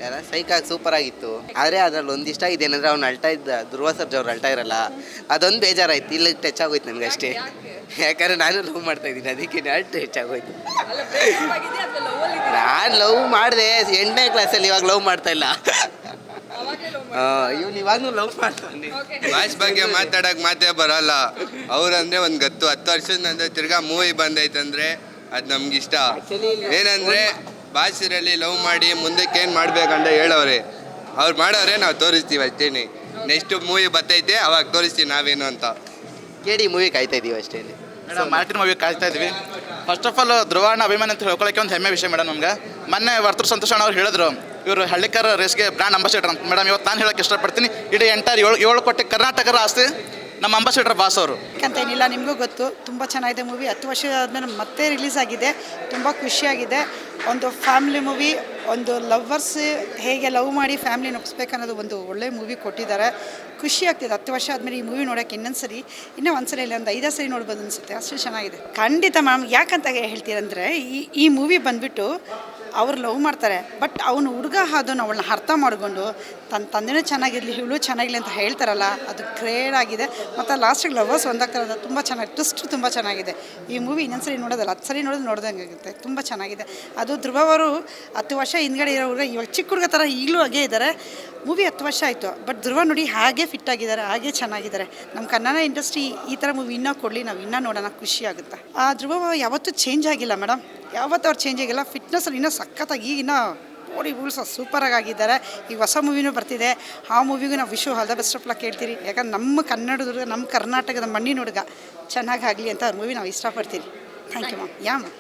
ಯಾರ ಸೈಕಾಗಿ ಸೂಪರ್ ಆಗಿತ್ತು. ಆದರೆ ಅದ್ರಲ್ಲಿ ಒಂದಿಷ್ಟ ಆಗಿದೆ ಏನಂದ್ರೆ ಅವ್ನು ಅಳ್ತಾ ಇದ್ದ, ಧ್ರುವ ಸರ್ಜಾ ಅವ್ರು ಅಳ್ತಾ ಇರಲ್ಲ, ಅದೊಂದು ಬೇಜಾರಾಯ್ತು. ಇಲ್ಲಿ ಟಚ್ ಆಗೋಯ್ತು ನನಗೆ ಅಷ್ಟೇ. ಯಾಕಂದ್ರೆ ನಾನು ಲವ್ ಮಾಡ್ತಾ ಇದ್ದೀನಿ, ಅದಕ್ಕೆ ಟಚ್ ಆಗೋಯ್ತು. ನಾನು ಲವ್ ಮಾಡಿದೆ 8ನೇ ಕ್ಲಾಸಲ್ಲಿ, ಇವಾಗ ಲವ್ ಮಾಡ್ತಾ ಇಲ್ಲ. ಇವ್ನು ಇವಾಗೂ ಲವ್ ಮಾಡ್ತಾನೆ. ಬಾಸ್ ಬಗ್ಗೆ ಮಾತಾಡಕ್ ಮಾತೇ ಬರಲ್ಲ. ಅವ್ರಂದ್ರೆ ಒಂದು ಗತ್ತು 10 ವರ್ಷದ ನಂತರ ತಿರ್ಗಾ ಮೂವಿ ಬಂದೈತಂದ್ರೆ ಅದು ನಮ್ಗೆ ಇಷ್ಟ. ಏನಂದ್ರೆ ಬಾಸಿರಲ್ಲಿ ಲವ್ ಮಾಡಿ ಮುಂದಕ್ಕೆ ಏನು ಮಾಡ್ಬೇಕಂತ ಹೇಳೋರೆ, ಅವ್ರು ಮಾಡೋರೆ, ನಾವು ತೋರಿಸ್ತೀವಿ ಅಷ್ಟೇನೆ. ನೆಕ್ಸ್ಟ್ ಮೂವಿ ಬರ್ತೈತೆ ಅವಾಗ ತೋರಿಸ್ತೀವಿ ನಾವೇನು ಅಂತ. ಕೇಳಿ ಮೂವಿ ಕಾಯ್ತಾ ಇದೀವಿ ಅಷ್ಟೇ. ಮಾರ್ಟಿನ್ ಮೂವಿ ಕಾಯ್ತಾ ಇದ್ವಿ. ಫಸ್ಟ್ ಆಫ್ ಆಲ್ ಧ್ರುವಣ್ಣ ಅಭಿಮಾನ ಅಂತ ಹೇಳ್ಕೊಳ್ಳೋಕೆ ಒಂದು ಹೆಮ್ಮೆ ವಿಷಯ ಮೇಡಮ್ ನಮ್ಗೆ. ಮೊನ್ನೆ ವರ್ತೂರು ಸಂತೋಷ್ ಅಣ್ಣ ಅವ್ರು ಹೇಳಿದ್ರು ಇವರು ಹಳ್ಳಿಕರ ರೇಸ್ಗೆ ಬ್ರ್ಯಾಂಡ್ ಅಂಬಾಸಿಡರ್ ಅಂತ. ಮೇಡಮ್ ಇವತ್ತು ನಾನು ಹೇಳೋಕ್ಕೆ ಇಷ್ಟಪಡ್ತೀನಿ, ಇಡೀ ಎಂಟರ್ 7 ಕೋಟಿ ಕರ್ನಾಟಕದ ಆಸ್ತಿ ನಮ್ಮ ಅಂಬಾಸಿಡರ್ ಬಾಸ್ ಅವರು. ಯಾಕಂತೇನಿಲ್ಲ, ನಿಮಗೂ ಗೊತ್ತು ತುಂಬ ಚೆನ್ನಾಗಿದೆ ಮೂವಿ. 10 ವರ್ಷ ಆದಮೇಲೆ ಮತ್ತೆ ರಿಲೀಸ್ ಆಗಿದೆ, ತುಂಬ ಖುಷಿಯಾಗಿದೆ. ಒಂದು ಫ್ಯಾಮಿಲಿ ಮೂವಿ, ಒಂದು ಲವ್ವರ್ಸ್ ಹೇಗೆ ಲವ್ ಮಾಡಿ ಫ್ಯಾಮಿಲಿ ಅನ್ನೋದು ಒಂದು ಒಳ್ಳೆ ಮೂವಿ ಕೊಟ್ಟಿದ್ದಾರೆ. ಖುಷಿ ಆಗ್ತಿದೆ 10 ವರ್ಷ ಆದಮೇಲೆ ಈ ಮೂವಿ ನೋಡೋಕ್ಕೆ. ಇನ್ನೂ ಒಂದ್ಸಲ ಇಲ್ಲ, ಒಂದು 5 ಸರಿ ನೋಡ್ಬೋದು ಅನಿಸುತ್ತೆ, ಅಷ್ಟು ಚೆನ್ನಾಗಿದೆ. ಖಂಡಿತ ಮ್ಯಾಮ್. ಯಾಕಂತ ಹೇಳ್ತೀರಂದರೆ ಈ ಮೂವಿ ಬಂದುಬಿಟ್ಟು ಅವ್ರು ಲವ್ ಮಾಡ್ತಾರೆ, ಬಟ್ ಅವನು ಹುಡುಗ ಅದನ್ನು ಅವಳನ್ನ ಅರ್ಥ ಮಾಡಿಕೊಂಡು ತನ್ನ ತಂದೆನೂ ಚೆನ್ನಾಗಿರಲಿ ಇವಳು ಚೆನ್ನಾಗಿರಲಿ ಅಂತ ಹೇಳ್ತಾರಲ್ಲ, ಅದು ಗ್ರೇಟ್ ಆಗಿದೆ. ಮತ್ತು ಲಾಸ್ಟಿಗೆ ಲವರ್ಸ್ ಒಂದಾಗ್ತಾರೆ, ಅದು ತುಂಬ ಚೆನ್ನಾಗಿ ಟ್ವಿಸ್ಟ್ ತುಂಬ ಚೆನ್ನಾಗಿದೆ. ಈ ಮೂವಿ ಇನ್ನೊಂದ್ಸರಿ ನೋಡೋದಲ್ಲ, 10 ಸರಿ ನೋಡ್ದಂಗೆ ಆಗುತ್ತೆ. ತುಂಬ ಚೆನ್ನಾಗಿದೆ. ಅದು ಧ್ರುವ ಅವರು 10 ವರ್ಷ ಹಿಂದ್ಗಡೆ ಇರೋ ಹುಡುಗ ಇವಾಗ ಚಿಕ್ಕ ಹುಡುಗ ಥರ ಈಗಲೂ ಹಾಗೇ ಇದ್ದಾರೆ. ಮೂವಿ 10 ವರ್ಷ ಆಯಿತು, ಬಟ್ ಧ್ರುವ ನೋಡಿ ಹಾಗೇ ಫಿಟ್ ಆಗಿದ್ದಾರೆ, ಹಾಗೇ ಚೆನ್ನಾಗಿದ್ದಾರೆ. ನಮ್ಮ ಕನ್ನಡ ಇಂಡಸ್ಟ್ರಿ ಈ ಥರ ಮೂವಿ ಇನ್ನೂ ಕೊಡಲಿ, ನಾವು ಇನ್ನೂ ನೋಡೋಣ, ಖುಷಿ ಆಗುತ್ತೆ. ಆ ಧ್ರುವ ಯಾವತ್ತೂ ಚೇಂಜ್ ಆಗಿಲ್ಲ ಮೇಡಮ್, ಯಾವತ್ತೂ ಅವ್ರು ಚೇಂಜ್ ಆಗಿಲ್ಲ. ಫಿಟ್ನೆಸ್ಸಲ್ಲಿ ಇನ್ನೂ ಸಖತ್ತಾಗಿ ಈಗಿನ ಬಾಡಿ ಬೂಲ್ಸ್ ಸೂಪರಾಗಿ ಆಗಿದ್ದಾರೆ. ಈಗ ಹೊಸ ಮೂವಿನೂ ಬರ್ತಿದೆ, ಆ ಮೂವಿಗೂ ನಾವು wish all the best of luck ಹೇಳ್ತೀರಿ. ಯಾಕಂದ್ರೆ ನಮ್ಮ ಕನ್ನಡದ ಹುಡುಗ, ನಮ್ಮ ಕರ್ನಾಟಕದ ಮಣ್ಣಿನ ಹುಡುಗ ಚೆನ್ನಾಗಾಗಲಿ ಅಂತ ಮೂವಿ ನಾವು ಇಷ್ಟಪಡ್ತೀವಿ. Thank you ma'am. Yeah ma'am.